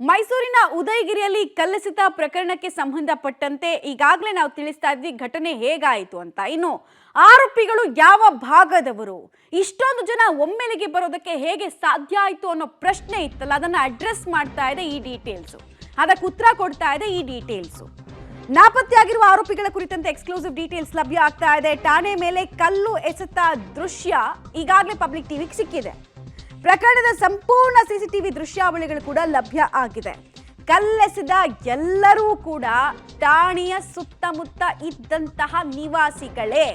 ಮೈಸೂರಿನ ಉದಯಗಿರಿಯಲ್ಲಿ ಕಲ್ಲೆಸೆತ ಪ್ರಕರಣಕ್ಕೆ ಸಂಬಂಧಪಟ್ಟಂತೆ ಈಗಾಗಲೇ ನಾವು ತಿಳಿಸ್ತಾ ಇದ್ವಿ ಘಟನೆ ಹೇಗಾಯಿತು ಅಂತ. ಇನ್ನು ಆರೋಪಿಗಳು ಯಾವ ಭಾಗದವರು, ಇಷ್ಟೊಂದು ಜನ ಒಮ್ಮೆಲೆಗೆ ಬರೋದಕ್ಕೆ ಹೇಗೆ ಸಾಧ್ಯ ಆಯಿತು ಅನ್ನೋ ಪ್ರಶ್ನೆ ಇತ್ತಲ್ಲ, ಅದನ್ನ ಅಡ್ರೆಸ್ ಮಾಡ್ತಾ ಇದೆ ಈ ಡೀಟೇಲ್ಸ್. ಅದಕ್ಕೆ ಉತ್ತರ ಕೊಡ್ತಾ ಇದೆ ಈ ಡೀಟೇಲ್ಸ್. ನಾಪತ್ತೆಯಾಗಿರುವ ಆರೋಪಿಗಳ ಕುರಿತಂತೆ ಎಕ್ಸ್ಕ್ಲೂಸಿವ್ ಡೀಟೇಲ್ಸ್ ಲಭ್ಯ ಆಗ್ತಾ ಇದೆ. ಠಾಣೆ ಮೇಲೆ ಕಲ್ಲು ಎಸೆತ ದೃಶ್ಯ ಈಗಾಗಲೇ ಪಬ್ಲಿಕ್ ಟಿವಿಗೆ ಸಿಕ್ಕಿದೆ. ಪ್ರಕರಣದ ಸಂಪೂರ್ಣ ಸಿಸಿಟಿವಿ ದೃಶ್ಯಾವಳಿಗಳು ಕೂಡ ಲಭ್ಯ ಆಗಿದೆ. ಕಲ್ಲೆಸೆದ ಎಲ್ಲರೂ ಕೂಡ ಠಾಣೆಯ ಸುತ್ತಮುತ್ತ ಇದ್ದಂತಹ ನಿವಾಸಿಗಳೇ.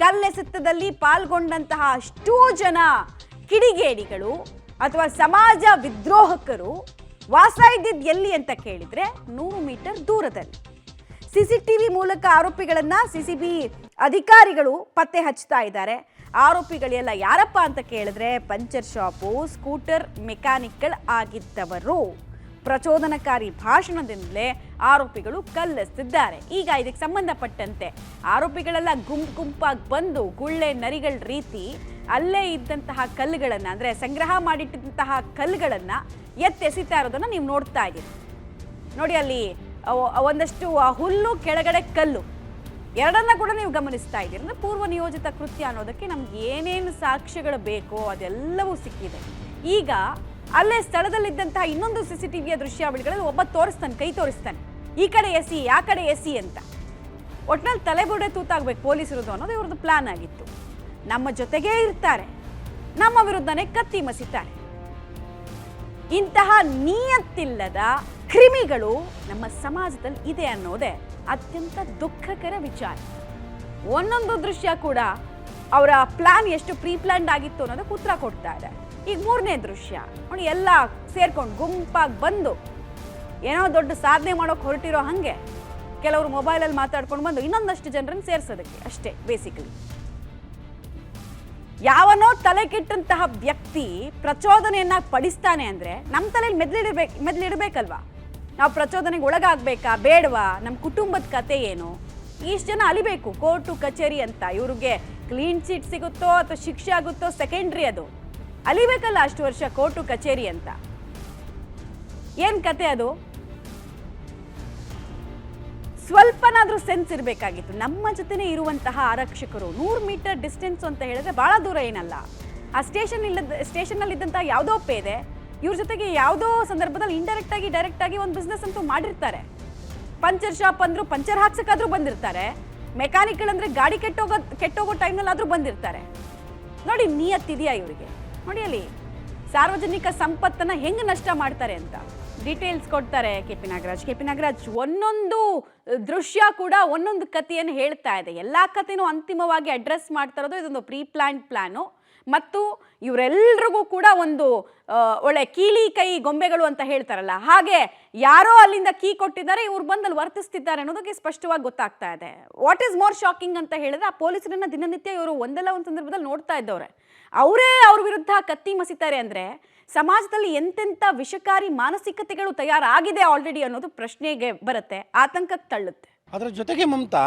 ಕಲ್ಲೆಸೆತದಲ್ಲಿ ಪಾಲ್ಗೊಂಡಂತಹ ಅಷ್ಟೂ ಜನ ಕಿಡಿಗೇಡಿಗಳು ಅಥವಾ ಸಮಾಜ ವಿದ್ರೋಹಕರು ವಾಸ ಇದ್ದಿದ್ದು ಎಲ್ಲಿ ಅಂತ ಕೇಳಿದ್ರೆ 100 ಮೀಟರ್ ದೂರದಲ್ಲಿ. ಸಿಸಿಟಿವಿ ಮೂಲಕ ಆರೋಪಿಗಳನ್ನ ಸಿಸಿಬಿ ಅಧಿಕಾರಿಗಳು ಪತ್ತೆ ಹಚ್ತಾ ಇದ್ದಾರೆ. ಆರೋಪಿಗಳೆಲ್ಲ ಯಾರಪ್ಪ ಅಂತ ಕೇಳಿದ್ರೆ ಪಂಚರ್ ಶಾಪು, ಸ್ಕೂಟರ್ ಮೆಕ್ಯಾನಿಕ್ಗಳು ಆಗಿದ್ದವರು. ಪ್ರಚೋದನಕಾರಿ ಭಾಷಣದಿಂದಲೇ ಆರೋಪಿಗಳು ಕಲ್ಲೆಸೆದಿದ್ದಾರೆ. ಈಗ ಇದಕ್ಕೆ ಸಂಬಂಧಪಟ್ಟಂತೆ ಆರೋಪಿಗಳೆಲ್ಲ ಗುಂಪಾಗಿ ಬಂದು ಗುಳ್ಳೆ ನರಿಗಳ ರೀತಿ ಅಲ್ಲೇ ಇದ್ದಂತಹ ಕಲ್ಲುಗಳನ್ನು, ಅಂದರೆ ಸಂಗ್ರಹ ಮಾಡಿಟ್ಟಂತಹ ಕಲ್ಲುಗಳನ್ನು ಎತ್ತೆಸಿತಾ ಇರೋದನ್ನು ನೀವು ನೋಡ್ತಾ ಇದ್ದೀರಿ. ನೋಡಿ, ಅಲ್ಲಿ ಒಂದಷ್ಟು ಹುಲ್ಲು, ಕೆಳಗಡೆ ಕಲ್ಲು, ಎರಡನ್ನ ಕೂಡ ನೀವು ಗಮನಿಸ್ತಾ ಇದ್ದೀರಿ. ಅಂದರೆ ಪೂರ್ವ ನಿಯೋಜಿತ ಕೃತ್ಯ ಅನ್ನೋದಕ್ಕೆ ನಮ್ಗೆ ಏನೇನು ಸಾಕ್ಷ್ಯಗಳು ಬೇಕೋ ಅದೆಲ್ಲವೂ ಸಿಕ್ಕಿದೆ. ಈಗ ಅಲ್ಲೇ ಸ್ಥಳದಲ್ಲಿದ್ದಂತಹ ಇನ್ನೊಂದು ಸಿಸಿಟಿವಿಯ ದೃಶ್ಯಾವಳಿಗಳಲ್ಲಿ ಒಬ್ಬ ತೋರಿಸ್ತಾನೆ, ಕೈ ತೋರಿಸ್ತಾನೆ, ಈ ಕಡೆ ಎಸಿ ಆ ಕಡೆ ಎಸಿ ಅಂತ. ಒಟ್ನಲ್ಲಿ ತಲೆಬುರುಡೆ ತೂತಾಗ್ಬೇಕು ಪೊಲೀಸರದು ಅನ್ನೋದು ಇವ್ರದ್ದು ಪ್ಲಾನ್ ಆಗಿತ್ತು. ನಮ್ಮ ಜೊತೆಗೇ ಇರ್ತಾರೆ, ನಮ್ಮ ವಿರುದ್ಧನೇ ಕತ್ತಿ ಮಸಿತಾರೆ. ಇಂತಹ ನಿಯತ್ತಿಲ್ಲದ ಕ್ರಿಮಿಗಳು ನಮ್ಮ ಸಮಾಜದಲ್ಲಿ ಇದೆ ಅನ್ನೋದೇ ಅತ್ಯಂತ ದುಃಖಕರ ವಿಚಾರ. ಒಂದೊಂದು ದೃಶ್ಯ ಕೂಡ ಅವರ ಪ್ಲಾನ್ ಎಷ್ಟು ಪ್ರೀ ಪ್ಲಾನ್ಡ್ ಆಗಿತ್ತು ಅನ್ನೋದಕ್ಕೆ ಉತ್ತರ ಕೊಡ್ತಾ ಇದೆ. ಈಗ 3ನೇ ದೃಶ್ಯ ನೋಡಿ, ಎಲ್ಲ ಸೇರ್ಕೊಂಡು ಗುಂಪಾಗಿ ಬಂದು ಏನೋ ದೊಡ್ಡ ಸಾಧನೆ ಮಾಡೋಕೆ ಹೊರಟಿರೋ ಹಾಗೆ ಕೆಲವರು ಮೊಬೈಲಲ್ಲಿ ಮಾತಾಡ್ಕೊಂಡು ಬಂದು ಇನ್ನೊಂದಷ್ಟು ಜನರನ್ನು ಸೇರಿಸೋದಕ್ಕೆ ಅಷ್ಟೇ. ಬೇಸಿಕಲಿ ಯಾವನೋ ತಲೆ ಕೆಟ್ಟಂತಹ ವ್ಯಕ್ತಿ ಪ್ರಚೋದನೆಯನ್ನ ಪಡಿಸ್ತಾನೆ ಅಂದ್ರೆ ನಮ್ಮ ತಲೆಯಲ್ಲಿ ಮೆದ್ಲಿಡ್ಬೇಕಲ್ವಾ? ನಾವು ಪ್ರಚೋದನೆಗೆ ಒಳಗಾಗಬೇಕಾ ಬೇಡವಾ? ನಮ್ಮ ಕುಟುಂಬದ ಕತೆ ಏನು? ಇಷ್ಟು ಜನ ಅಲಿಬೇಕು ಕೋರ್ಟು ಕಚೇರಿ ಅಂತ. ಇವ್ರಿಗೆ ಕ್ಲೀನ್ ಚಿಟ್ ಸಿಗುತ್ತೋ ಅಥವಾ ಶಿಕ್ಷೆ ಆಗುತ್ತೋ ಸೆಕೆಂಡ್ರಿ, ಅದು ಅಲಿಬೇಕಲ್ಲ ಅಷ್ಟು ವರ್ಷ ಕೋರ್ಟು ಕಚೇರಿ ಅಂತ. ಏನ್ ಕತೆ ಅದು? ಸ್ವಲ್ಪನಾದ್ರೂ ಸೆನ್ಸ್ ಇರಬೇಕಾಗಿತ್ತು. ನಮ್ಮ ಜೊತೆನೇ ಇರುವಂತಹ ಆರಕ್ಷಕರು 100 ಮೀಟರ್ ಡಿಸ್ಟೆನ್ಸ್ ಅಂತ ಹೇಳಿದ್ರೆ ಬಹಳ ದೂರ ಏನಲ್ಲ. ಆ ಸ್ಟೇಷನ್ನಲ್ಲಿ ಇದ್ದಂತಹ ಯಾವುದೋ ಪೇದೆ ಇವ್ರ ಜೊತೆಗೆ ಯಾವುದೋ ಸಂದರ್ಭದಲ್ಲಿ ಡೈರೆಕ್ಟ್ ಆಗಿ ಒಂದು ಬಿಸ್ನೆಸ್ ಅಂತೂ ಮಾಡಿರ್ತಾರೆ. ಪಂಚರ್ ಶಾಪ್ ಅಂದ್ರು ಪಂಚರ್ ಹಾಕ್ಸಕ್ಕಾದ್ರೂ ಬಂದಿರ್ತಾರೆ. ಮೆಕ್ಯಾನಿಕ್ಗಳಂದ್ರೆ ಗಾಡಿ ಕೆಟ್ಟೋಗೋ ಟೈಮ್ನಲ್ಲಾದ್ರೂ ಬಂದಿರ್ತಾರೆ. ನೋಡಿ, ನಿಯತ್ತಿದೆಯಾ ಇವರಿಗೆ? ನೋಡಿ, ಅಲ್ಲಿ ಸಾರ್ವಜನಿಕ ಸಂಪತ್ತನ್ನ ಹೆಂಗ್ ನಷ್ಟ ಮಾಡ್ತಾರೆ ಅಂತ ಡೀಟೇಲ್ಸ್ ಕೊಡ್ತಾರೆ ಕೆ ಪಿ ನಾಗರಾಜ್. ಒಂದೊಂದು ದೃಶ್ಯ ಕೂಡ ಒಂದೊಂದು ಕಥೆಯನ್ನು ಹೇಳ್ತಾ ಇದೆ. ಎಲ್ಲ ಕಥೆನೂ ಅಂತಿಮವಾಗಿ ಅಡ್ರೆಸ್ ಮಾಡ್ತಾ ಇರೋದು ಇದೊಂದು ಪ್ರೀ ಪ್ಲಾನು. ಮತ್ತು ಇವರೆಲ್ಲರಿಗೂ ಕೂಡ ಒಂದು ಒಳ್ಳೆ ಕೀಲಿ ಕೈ ಗೊಂಬೆಗಳು ಅಂತ ಹೇಳ್ತಾರಲ್ಲ, ಹಾಗೆ ಯಾರೋ ಅಲ್ಲಿಂದ ಕೀ ಕೊಟ್ಟಿದ್ದಾರೆ, ಇವ್ರು ಬಂದಲ್ಲಿ ವರ್ತಿಸ್ತಿದ್ದಾರೆ ಅನ್ನೋದಕ್ಕೆ ಸ್ಪಷ್ಟವಾಗಿ ಗೊತ್ತಾಗ್ತಾ ಇದೆ. ವಾಟ್ ಈಸ್ ಮೋರ್ ಶಾಕಿಂಗ್ ಅಂತ ಹೇಳಿದ್ರೆ, ಆ ಪೊಲೀಸರನ್ನ ದಿನನಿತ್ಯ ಇವರು ಒಂದಲ್ಲ ಒಂದು ಸಂದರ್ಭದಲ್ಲಿ ನೋಡ್ತಾ ಇದ್ದವ್ರೆ. ಅವರೇ ಅವ್ರ ವಿರುದ್ಧ ಕತ್ತಿ ಮಸಿತಾರೆ ಅಂದ್ರೆ ಸಮಾಜದಲ್ಲಿ ಎಂತೆಂಥ ವಿಷಕಾರಿ ಮಾನಸಿಕತೆಗಳು ತಯಾರಾಗಿದೆ ಆಲ್ರೆಡಿ ಅನ್ನೋದು ಪ್ರಶ್ನೆಗೆ ಬರುತ್ತೆ, ಆತಂಕಕ್ಕೆ ತಳ್ಳುತ್ತೆ. ಅದರ ಜೊತೆಗೆ ಮಮತಾ,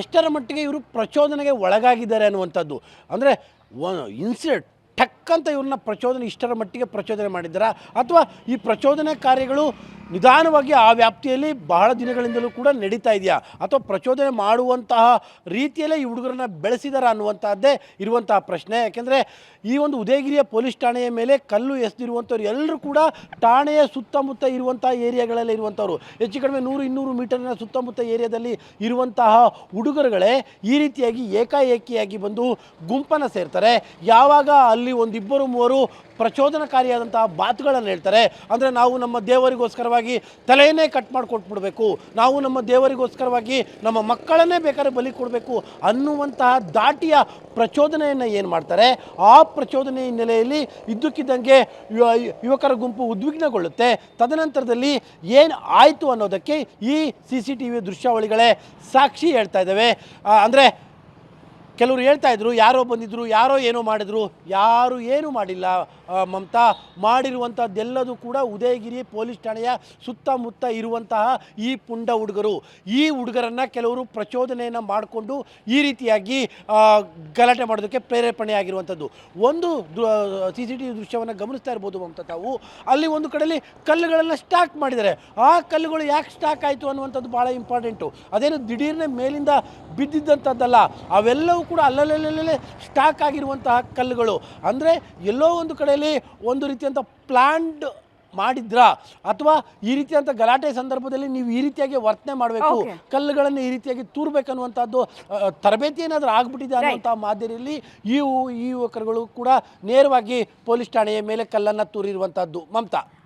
ಎಷ್ಟರ ಮಟ್ಟಿಗೆ ಇವರು ಪ್ರಚೋದನೆಗೆ ಒಳಗಾಗಿದ್ದಾರೆ ಅನ್ನುವಂಥದ್ದು. ಅಂದರೆ ಇನ್ಸಿಡೆಂಟ್ ಟಕ್ ಅಂತ ಇವ್ರನ್ನ ಇಷ್ಟರ ಮಟ್ಟಿಗೆ ಪ್ರಚೋದನೆ ಮಾಡಿದ್ದಾರಾ, ಅಥವಾ ಈ ಪ್ರಚೋದನೆ ಕಾರ್ಯಗಳು ನಿಧಾನವಾಗಿ ಆ ವ್ಯಾಪ್ತಿಯಲ್ಲಿ ಬಹಳ ದಿನಗಳಿಂದಲೂ ಕೂಡ ನಡೀತಾ ಇದೆಯಾ, ಅಥವಾ ಪ್ರಚೋದನೆ ಮಾಡುವಂತಹ ರೀತಿಯಲ್ಲೇ ಈ ಹುಡುಗರನ್ನ ಬೆಳೆಸಿದಾರ ಅನ್ನುವಂಥದ್ದೇ ಇರುವಂತಹ ಪ್ರಶ್ನೆ. ಯಾಕೆಂದರೆ ಈ ಒಂದು ಉದಯಗಿರಿಯ ಪೊಲೀಸ್ ಠಾಣೆಯ ಮೇಲೆ ಕಲ್ಲು ಎಸೆದಿರುವಂಥವ್ರು ಎಲ್ಲರೂ ಕೂಡ ಠಾಣೆಯ ಸುತ್ತಮುತ್ತ ಇರುವಂಥ ಏರಿಯಾಗಳಲ್ಲೇ ಇರುವಂಥವ್ರು. ಹೆಚ್ಚು ಕಡಿಮೆ 100-200 ಮೀಟರ್ನ ಸುತ್ತಮುತ್ತ ಏರಿಯಾದಲ್ಲಿ ಇರುವಂತಹ ಹುಡುಗರುಗಳೇ ಈ ರೀತಿಯಾಗಿ ಏಕಾಏಕಿಯಾಗಿ ಬಂದು ಗುಂಪನ್ನು ಸೇರ್ತಾರೆ. ಯಾವಾಗ ಅಲ್ಲಿ ಒಂದಿಬ್ಬರು ಮೂವರು ಪ್ರಚೋದನಕಾರಿಯಾದಂತಹ ಮಾತುಗಳನ್ನು ಹೇಳ್ತಾರೆ. ಅಂದರೆ ನಾವು ನಮ್ಮ ದೇವರಿಗೋಸ್ಕರವಾಗಿ ತಲೆಯನ್ನೇ ಕಟ್ ಮಾಡಿಕೊಟ್ಬಿಡ್ಬೇಕು, ನಾವು ನಮ್ಮ ದೇವರಿಗೋಸ್ಕರವಾಗಿ ನಮ್ಮ ಮಕ್ಕಳನ್ನೇ ಬೇಕಾದ್ರೆ ಬಲಿ ಕೊಡಬೇಕು ಅನ್ನುವಂತಹ ದಾಟಿಯ ಪ್ರಚೋದನೆಯನ್ನು ಏನು ಮಾಡ್ತಾರೆ, ಆ ಪ್ರಚೋದನೆ ಹಿನ್ನೆಲೆಯಲ್ಲಿ ಇದ್ದಕ್ಕಿದ್ದಂಗೆ ಯುವಕರ ಗುಂಪು ಉದ್ವಿಗ್ನಗೊಳ್ಳುತ್ತೆ. ತದನಂತರದಲ್ಲಿ ಏನು ಆಯಿತು ಅನ್ನೋದಕ್ಕೆ ಈ CCTV ದೃಶ್ಯಾವಳಿಗಳೇ ಸಾಕ್ಷಿ ಹೇಳ್ತಾ ಇದ್ದಾವೆ. ಅಂದರೆ ಕೆಲವರು ಹೇಳ್ತಾ ಇದ್ರು ಯಾರೋ ಬಂದಿದ್ರು, ಯಾರೋ ಏನೋ ಮಾಡಿದ್ರು. ಯಾರು ಏನು ಮಾಡಿಲ್ಲ ಮಮತಾ. ಮಾಡಿರುವಂಥದ್ದೆಲ್ಲದೂ ಕೂಡ ಉದಯಗಿರಿ ಪೊಲೀಸ್ ಠಾಣೆಯ ಸುತ್ತಮುತ್ತ ಇರುವಂತಹ ಈ ಪುಂಡ ಹುಡುಗರು. ಈ ಹುಡುಗರನ್ನು ಕೆಲವರು ಪ್ರಚೋದನೆಯನ್ನು ಮಾಡಿಕೊಂಡು ಈ ರೀತಿಯಾಗಿ ಗಲಾಟೆ ಮಾಡೋದಕ್ಕೆ ಪ್ರೇರೇಪಣೆ ಆಗಿರುವಂಥದ್ದು. ಒಂದು CCTV ದೃಶ್ಯವನ್ನು ಗಮನಿಸ್ತಾ ಇರ್ಬೋದು ಮಮತಾ ತಾವು. ಅಲ್ಲಿ ಒಂದು ಕಡೆಯಲ್ಲಿ ಕಲ್ಲುಗಳೆಲ್ಲ ಸ್ಟಾಕ್ ಮಾಡಿದ್ದಾರೆ. ಆ ಕಲ್ಲುಗಳು ಯಾಕೆ ಸ್ಟಾಕ್ ಆಯಿತು ಅನ್ನುವಂಥದ್ದು ಭಾಳ ಇಂಪಾರ್ಟೆಂಟು. ಅದೇನು ದಿಢೀರ್ನೆ ಮೇಲಿಂದ ಬಿದ್ದಿದ್ದಂಥದ್ದಲ್ಲ, ಅವೆಲ್ಲವೂ ಕೂಡ ಅಲ್ಲಲ್ಲೇ ಸ್ಟಾಕ್ ಆಗಿರುವಂತಹ ಕಲ್ಲುಗಳು. ಅಂದರೆ ಎಲ್ಲೋ ಒಂದು ಕಡೆಯಲ್ಲಿ ಒಂದು ರೀತಿಯಂಥ ಪ್ಲ್ಯಾಂಡ್ ಮಾಡಿದ್ರಾ, ಅಥವಾ ಈ ರೀತಿಯಂಥ ಗಲಾಟೆ ಸಂದರ್ಭದಲ್ಲಿ ನೀವು ಈ ರೀತಿಯಾಗಿ ವರ್ತನೆ ಮಾಡಬೇಕು, ಕಲ್ಲುಗಳನ್ನು ಈ ರೀತಿಯಾಗಿ ತೂರ್ಬೇಕನ್ನುವಂಥದ್ದು ತರಬೇತಿ ಏನಾದರೂ ಆಗ್ಬಿಟ್ಟಿದೆ ಅನ್ನುವಂಥ ಮಾದರಿಯಲ್ಲಿ ಈ ಯುವಕರುಗಳು ಕೂಡ ನೇರವಾಗಿ ಪೊಲೀಸ್ ಠಾಣೆಯ ಮೇಲೆ ಕಲ್ಲನ್ನು ತೂರಿರುವಂಥದ್ದು ಮಮತಾ.